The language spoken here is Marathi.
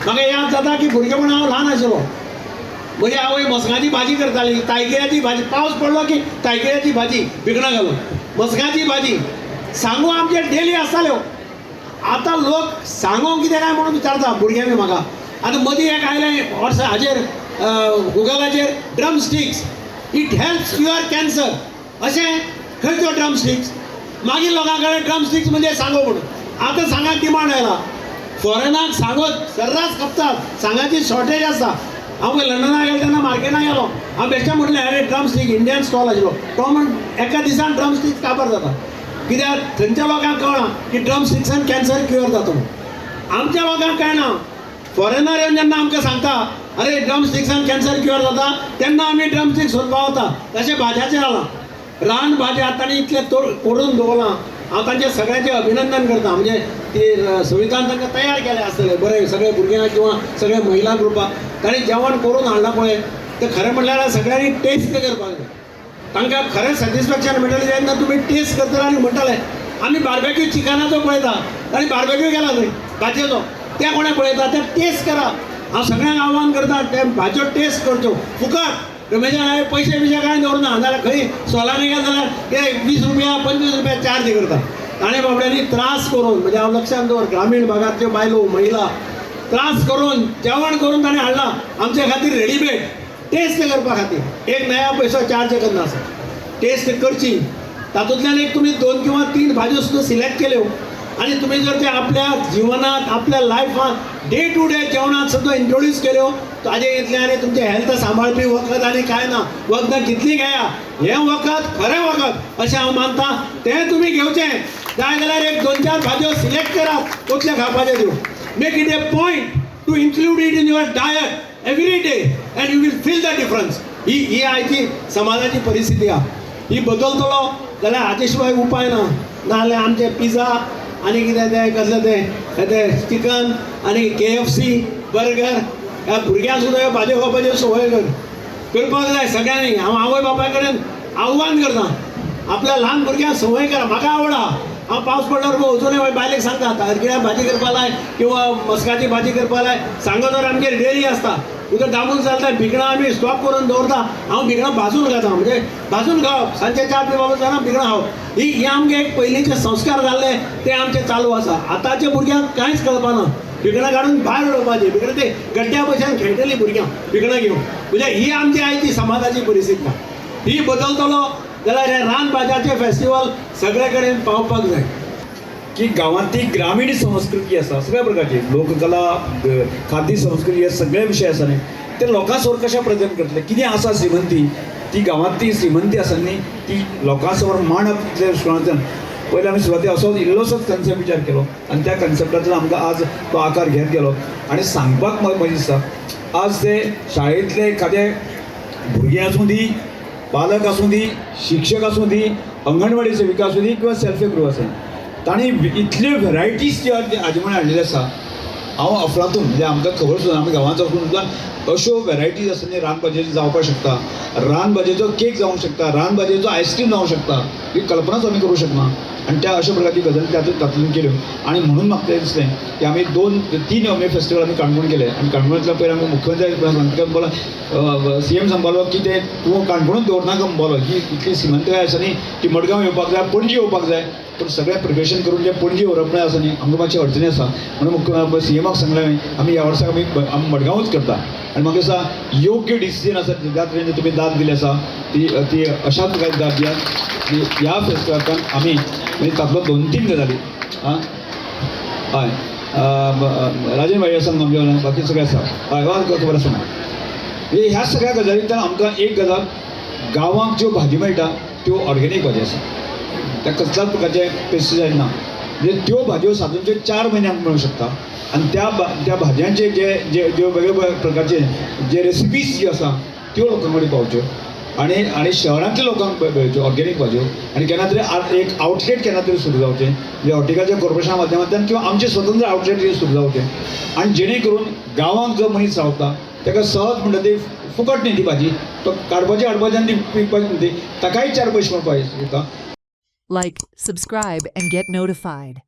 म्हाका याद जाता की भुरगेपण हांव ल्हान आशिल्लो, म्हजी आवय मस्काची भाजी करताली, तायकिळ्याची भाजी, पावस पडलो की तायकिळ्याची भाजी भिकणां घालून, मस्काची भाजी, सांगो आमचे डेली आसताल्यो. आतां लोक सांगो कितें काय म्हणून विचारता भुरग्यांनी म्हाका. आतां मदीं एक आयलें वर्सा हाजेर गुगलाचेर drum sticks, it helps cure cancer. अशें खंयच्यो ड्रम स्टिक्स? मागीर लोकां कडेन ड्रम स्टिक्स म्हणजे सांगो म्हणून. आतां सांगाक डिमांड आयला. फॉरेनाक सांगो सर्रास खपतात, सांगाची शॉर्टेज आसा. हांव लंडनाक गेलो तेन्ना मार्केटाक गेलो, हांव बेश्टें म्हटलें अरे ड्रम स्टीक इंडियन स्टॉल आशिल्लो. तो म्हण एका दिसान ड्रम स्टीक काबार जाता, कित्याक थंयच्या लोकांक कळना की ड्रम स्टिक्सान कॅन्सर क्युअर जाता म्हणून. आमच्या लोकांक कळना. फॉरेनर येवन जेन्ना आमकां सांगता अरे ड्रम स्टिक्सान कॅन्सर क्युअर जाता, तेन्ना आमी ड्रम स्टिक्स सोदपाक वता. तशें भाज्याचेर जाला. रान भाज्या तांणी इतले करून दवरलां. हांव तांचे सगळ्यांचें अभिनंदन करता. म्हणजे ती सुविधान तांकां तयार केले आसतले बरे सगळे भुरग्यांक किंवा सगळे महिला ग्रुपाक तांणी जेवण करून हाडलां पळय तें खरें म्हणल्यार सगळ्यांनी टेस्ट करपाक जाय. तांकां खरें सॅटिस्फॅक्शन मेळटलें जेन्ना तुमी टेस्ट करतले आनी म्हणटले आमी बार्बेक्यू चिकनाचो पळयता, तांणी बार्बेक्यू केला थंय भाजयेचो, ते कोणें पळयता ते टेस्ट करा. हांव सगळ्यांक आव्हान करता ते भाजयो टेस्ट करच्यो फुकट. रमेशान हांवें पयशे बिशे कांय दवरना, नाजाल्यार खंय सोलांनी गेले जाल्यार ते 20 रुपया 25 रुपया चार्ज करता. ताणें बाबड्यांनी त्रास करून, म्हणजे हांव लक्षांत दवर, ग्रामीण भागांतल्यो बायलो महिला त्रास करून जेवण करून ताणें हाडलां आमचे खातीर रेडीमेड टेस्ट करपा खातीर. एक नया पयसो चार्ज करना आसा. टेस्ट करची. तातूंतल्यान एक तुमी 2 किंवा 3 भाजयो सुद्दां सिलेक्ट केल्यो आनी तुमी जर ते आपल्या जिवनांत आपल्या लायफांत डे टू डे जेवणांत सुद्दां इंट्रोड्यूस केल्यो ताजे इतलें आनी तुमचें हेल्थ सांबाळपी वखद आनी कांय ना. वखदां कितलीं घेया, हें वखद खरें वखद अशें हांव मानतां. तें तुमी घेवचें. जाय जाल्यार एक 2-4 भाजयो सिलेक्ट करात कसले खावपाच्यो त्यो. Make it a point to include it in your diet every day and you will feel the difference. ही आयची समाजाची परिस्थिती आहा. ही बदलतलो जाल्यार हाचे शिवाय उपाय ना. नाजाल्यार आमचे पिझ्झा आनी कितें तें कसलें तें चिकन आनी KFC बर्गर ह्या भुरग्यांक सुद्दां ह्यो भाजयो खावपाच्यो संवय करपाक जाय सगळ्यांनी. हांव आवय बापाय कडेन आव्हान करता, आपल्या ल्हान भुरग्यांक संवय करा. म्हाका आवडा. हांव पावस पडल्यार अजुनूय बायलेक सांगता तारकिळ्या भाजी करपा लाय किंवा मस्काची भाजी करपा लाय. सांगोदर आमगेर डेरी आसता. उदक दामून चलता, भिकणां आमी स्टॉक करून दवरता. हांव भिकणां भाजून खाता, म्हणजे भाजून खावप. सांजचे च्या पिवपाक वचना भिकणां खावप. ही आमगे एक पयलींचे संस्कार जाल्ले ते आमचे चालू आसा. आतांच्या भुरग्यांक कांयच कळपाना. भिकणां काडून भायर उडोवपाचें. भिकणां ते गड्ड्या भशेन खेळटलीं भुरग्यां भिकणां घेवन. म्हणजे ही आमची आयची समाजाची परिस्थिती. ही बदलतलो जाल्यार हे रान भाज्याचे फेस्टिवल सगळे कडेन पावपाक जाय. की गांवांतली ग्रामीण संस्कृती आसा सगळ्या प्रकारची, लोककला, खाद्य संस्कृती, हे सगळे विशय आसा न्ही ते लोकां समोर कशें प्रेझेंट करतले. कितें आसा श्रीमंती, ती गांवांतली श्रीमंती आसा न्ही ती लोकां समोर मांडप तितल्या दृश्टिकोनांतल्यान. पयलीं आमी सुरवातेक असोच इल्लोसोच कन्सेप्ट विचार केलो आनी त्या कन्सेप्टांतल्यान आमकां आज तो आकार घेत गेलो. आनी सांगपाक म्हाका मजा दिसता आज ते शाळेंतले एखादे भुरगे आसूं दी, पालक आसूं दी, शिक्षक आसूं दी, अंगणवाडी सेविका आसूं दी किंवा सेल्फ हेल्प ग्रूप आसूं, तांणी इतल्यो व्हेरायटीज ज्यो हाजे म्हण हाडलेल्यो आसा. हांव अफलातून म्हणजे आमकां खबर सुद्दां आमी गांवांत आसून सुद्दां अश्यो व्हेरायटीज आसा न्ही. रानभाजयेचो जावपाक शकता, रानभाजयेचो केक जावंक शकता, रानभाजयेचो आयस्क्रीम जावंक शकता. ही कल्पनाच आमी करूंक शकना. आनी त्या अशा प्रकारची गजाली तातूंत केल्यो. आनी म्हणून म्हाका तें दिसलें की आमी 2-3 अमे फेस्टिवल आमी काणकोण केले. आनी काणकोणांतल्या पयलीं आमी मुख्यमंत्री बोला CM सांबाळलो की ते तूं काणकोणूच दवरनाका म्हणपालो की इतली श्रीमंतकाय आसा न्ही ती मडगांव येवपाक जाय, पणजी येवपाक जाय. पूण सगळें प्रिपेरेशन करून जे पणजी व्हरप आसा न्ही आमकां मातशी अडचणी आसा. म्हणून CMाक सांगलें आमी ह्या वर्साक आमी मडगांवूच करता. आनी म्हाका दिसता योग्य डिसिजन आसा ज्या तरेन तुमी दाद दिली आसा ती अशाच प्रकारे दाद दियात की ह्या फेस्टिवलांत आमी म्हणजे तातूंतलो 2-3 गजाली हय राजन भाई आसा आमच्या वांगडा, बाकी सगळे आसा हय खबर आसा. ह्या सगळ्या गजालींतल्यान आमकां एक गजाल गांवांत ज्यो भाजी मेळटा त्यो ऑर्गेनीक भाजी आसा. त्या कसल्याच प्रकारचे पेस्टिसायड ना. म्हणजे त्यो भाजयो साधूंच्यो 4 म्हयन्यांक मेळूंक शकता. आनी त्या भाजयांचे जे वेगवेगळ्या प्रकारचे जे रेसिपीज ज्यो आसा त्यो लोकां कडेन पावच्यो आनी शहरांतल्या लोकांक मेळच्यो ऑर्गेनीक भाजयो. आनी केन्ना तरी एक आउटलेट केन्ना तरी सुरू जावचें म्हणजे हॉर्टिकल्चर कॉर्पोरेशना माध्यमांतल्यान किंवा आमचे स्वतंत्र आउटलेट सुरू जावचें. आनी जेणे करून गांवांत जो मनीस रावता ताका सहज म्हणटा ती फुकट न्ही ती भाजी, तो काडपाची हाडपाची आनी ती विकपाची न्ही ती ताकाय 4 पयशे मेळपाक येता. Like, subscribe, and get notified.